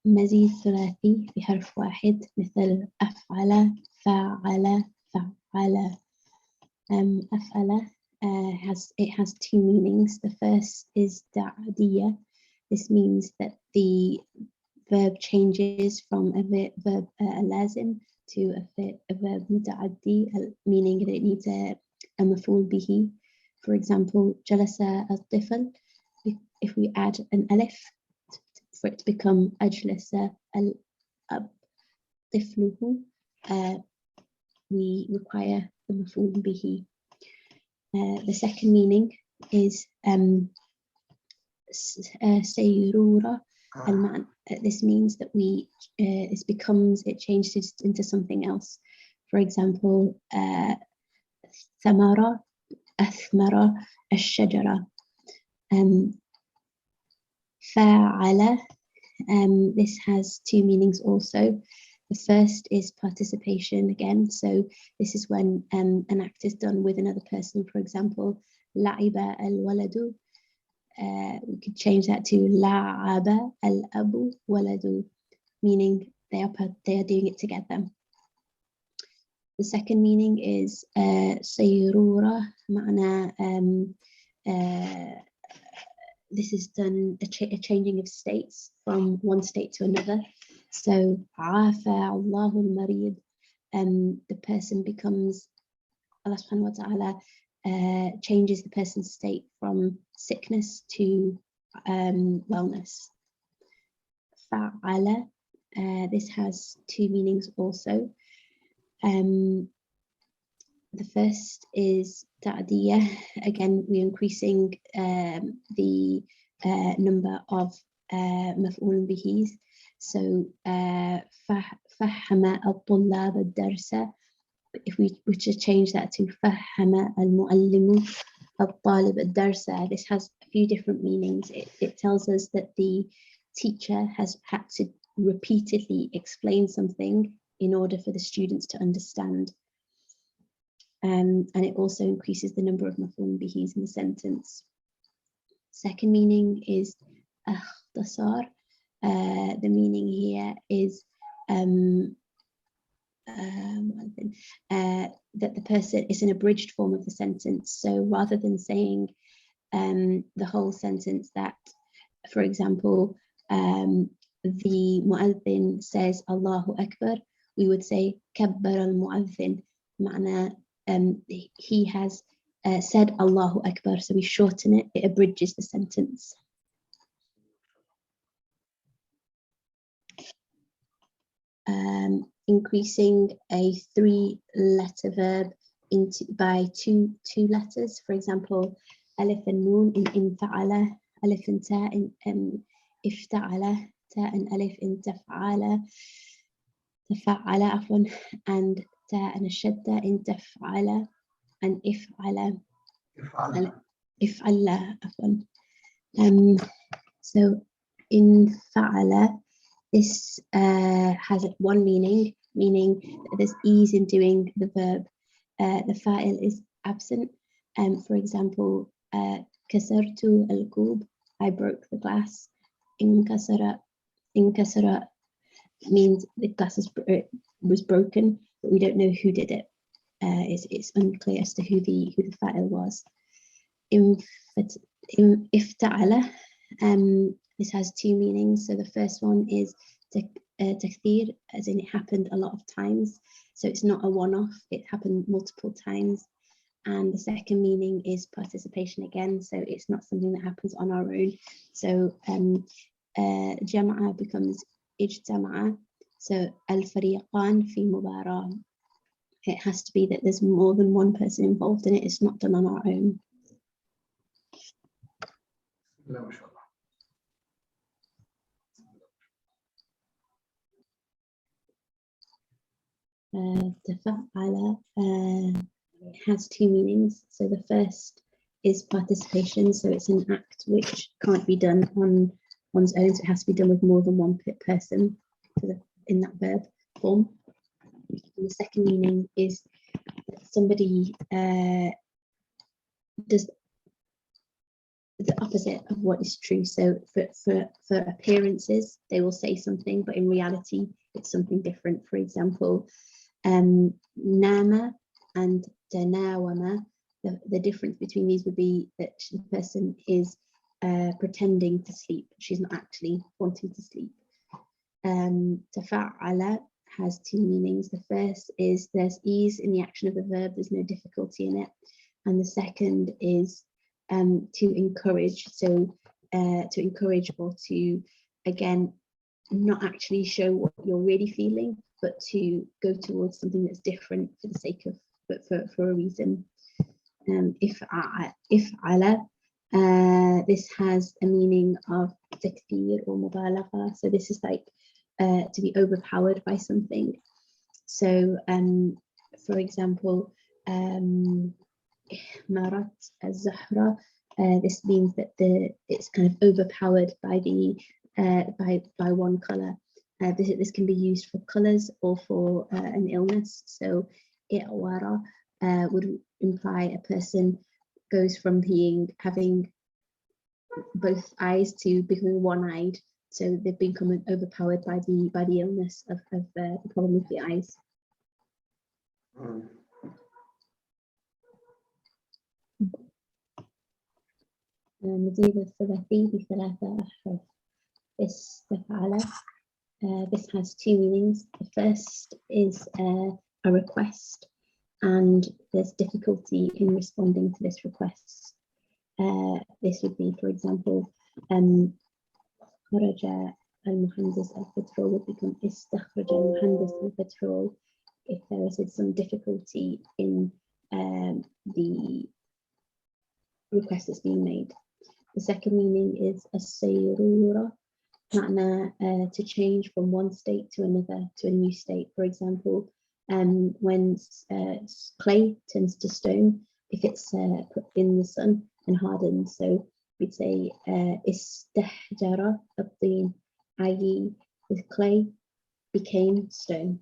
مزيد ثلاثي في حرف واحد مثل أفعل فعل فعل. أفعل it has two meanings. The first is ta'diyya. This means that the verb changes from a verb lazim to a verb muta'addi, meaning that it needs a maf'ul bihi. For example, jalasa al-tifl, if we add an alif for it to become ajlasa al-ab tifluhu, we require the maf'ul bihi. The second meaning is sayrura al-ma'na. This means that it changes into something else. For example, thamara, athmara, ash-shajara. Fa'ala, this has two meanings also. The first is participation again. So this is when an act is done with another person. For example, la'iba al-waladu. We could change that to la'aba al-abu waladu, meaning they are doing it together. The second meaning is sayrura ma'na. This is done a changing of states from one state to another. So afa Allahu al-marid, the person becomes, Allah subhanahu wa ta'ala changes the person's state from sickness to wellness. Fa'ala, this has two meanings also. The first is ta'diyya. Again, we're increasing the number of maf'ul bihis. So fahama al-tullab al-darsa. If we were to change that to fahama al-muallimu al-talib al-darsa, this has a few different meanings. It tells us that the teacher has had to repeatedly explain something in order for the students to understand. And it also increases the number of maf'ul bihis in the sentence. Second meaning is ikhtasar. The meaning here is that the person is an abridged form of the sentence. So rather than saying the whole sentence, that, for example, the mu'adhin says Allahu Akbar, we would say kabbar al-mu'adhin, ma'na he has said Allahu Akbar, so we shorten it, it abridges the sentence. Increasing a 3-letter verb by two letters. For example, alif and noon in fa'ala, alif and ta in ifta'ala, ta and alif in taf'ala, tafa'ala afwan, and ta and shadda in taf'ala, and if'ala, if'alla afwan. So in fa'ala, this has one meaning that there's ease in doing the verb. The fa'il is absent. For example, kasartu al-kub, I broke the glass. Inkasara means the glass was broken, but we don't know who did it. It's unclear as to who the fa'il was. Ifta'ala, this has two meanings. So the first one is takthir, as in it happened a lot of times. So it's not a one-off, it happened multiple times. And the second meaning is participation again. So it's not something that happens on our own. So jama'a becomes ijtama'a. So al-fariqan fi mubara. It has to be that there's more than one person involved in it. It's not done on our own. Tafa'ala has two meanings. So the first is participation. So it's an act which can't be done on one's own. So it has to be done with more than one person in that verb form. And the second meaning is that somebody the opposite of what is true. So for appearances, they will say something, but in reality, it's something different. For example, nama and tanawama, the difference between these would be that the person is pretending to sleep. She's not actually wanting to sleep. Tafa'ala has two meanings. The first is there's ease in the action of the verb, there's no difficulty in it. And the second is to encourage, so to encourage or to, again, not actually show what you're really feeling, but to go towards something that's different for the sake of, but for a reason. If'ala, this has a meaning of takfir or mubalagha, so this is like to be overpowered by something. So for example, Marat az-Zahra, this means that it's kind of overpowered by the by one color. This can be used for colors or for an illness. So i'wara would imply a person goes from having both eyes to becoming one-eyed. So they've become overpowered by the illness of the problem with the eyes. مزيد الثلاثي بثلاثة أحرف. This has two meanings. The first is a request, and there's difficulty in responding to this request. This would be, for example, خرج المهندس البترول would become استخرج المهندس البترول if there is some difficulty in the request that's being made. The second meaning is السيرورة, معنى to change from one state to another, to a new state. For example, when clay turns to stone, if it's put in the sun and hardened. So we'd say استحجر الطين, i.e. the clay became stone.